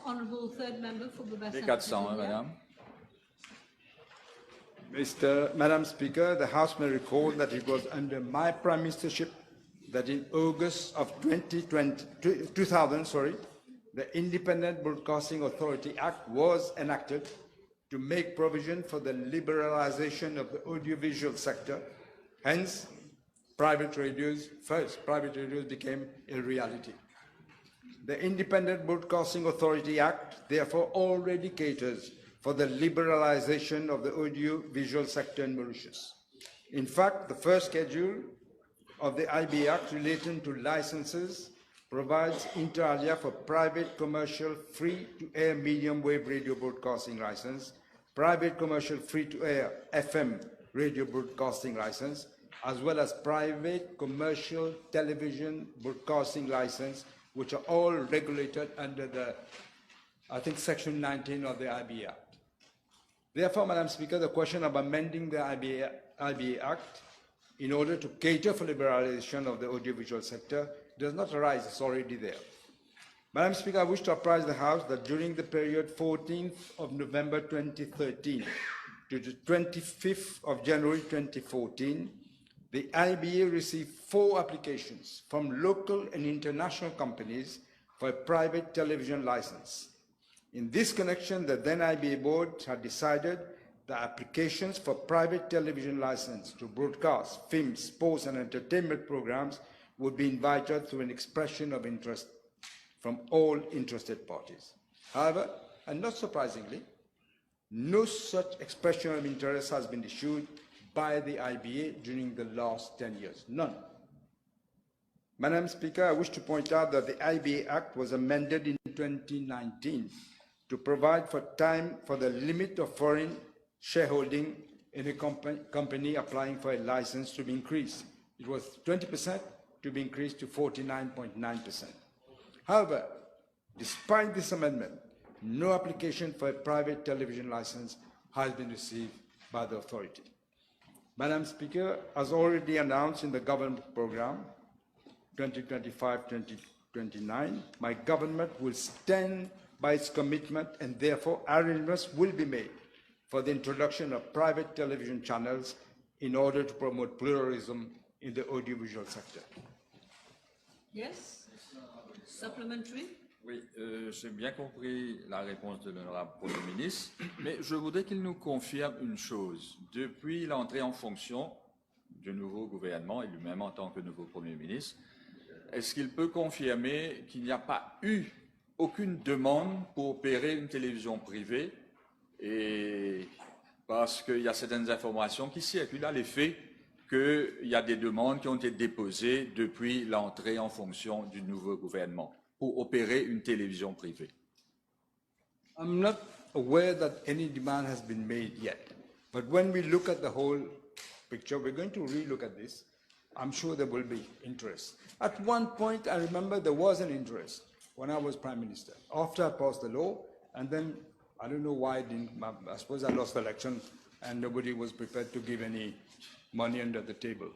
Honourable third member for Les 400, madame. Madam Speaker, the House may recall that it was under my Prime Ministership that in August of 2000, the Independent Broadcasting Authority Act was enacted to make provision for the liberalization of the audiovisual sector. Hence, private radios became a reality. The Independent Broadcasting Authority Act therefore already caters for the liberalization of the audiovisual sector in Mauritius. In fact, the first schedule of the IB Act relating to licenses provides inter alia for private commercial free-to-air medium-wave radio broadcasting license, private commercial free-to-air FM radio broadcasting license, as well as private commercial television broadcasting license, which are all regulated under the, I think, Section 19 of the IB Act. Therefore, Madam Speaker, the question of amending the IB Act in order to cater for liberalization of the audiovisual sector does not arise, it's already there. Madam Speaker, I wish to apprise the House that during the period 14th of November 2013 to the 25th of January 2014, the IBA received 4 applications from local and international companies for a private television license. In this connection, the then IBA board had decided the applications for private television license to broadcast films, sports, and entertainment programs would be invited through an expression of interest from all interested parties. However, and not surprisingly, no such expression of interest has been issued by the IBA during the last 10 years. None. Madam Speaker, I wish to point out that the IBA Act was amended in 2019 to provide for time for the limit of foreign shareholding in a company applying for a license to be increased. It was 20% to be increased to 49.9%. However, despite this amendment, no application for a private television license has been received by the authority. Madam Speaker, as already announced in the government program 2025-2029, my government will stand by its commitment, and therefore arrangements will be made for the introduction of private television channels in order to promote pluralism in the audiovisual sector. Yes? Supplementary? Oui, j'ai bien compris la réponse de l'honorable Premier ministre, mais je voudrais qu'il nous confirme une chose. Depuis l'entrée en fonction du nouveau gouvernement, et lui-même en tant que nouveau Premier ministre, est-ce qu'il peut confirmer qu'il n'y a pas eu aucune demande pour opérer une télévision privée, et parce qu'il y a certaines informations qui circulent à l'effet qu'il y a des demandes qui ont été déposées depuis l'entrée en fonction du nouveau gouvernement pour opérer une télévision privée? I'm not aware that any demand has been made yet, but when we look at the whole picture, we're going to re-look at this. I'm sure there will be interest. At one point, I remember there was an interest when I was Prime Minister, after I passed the law, and then I don't know why I suppose I lost the election and nobody was prepared to give any money under the table.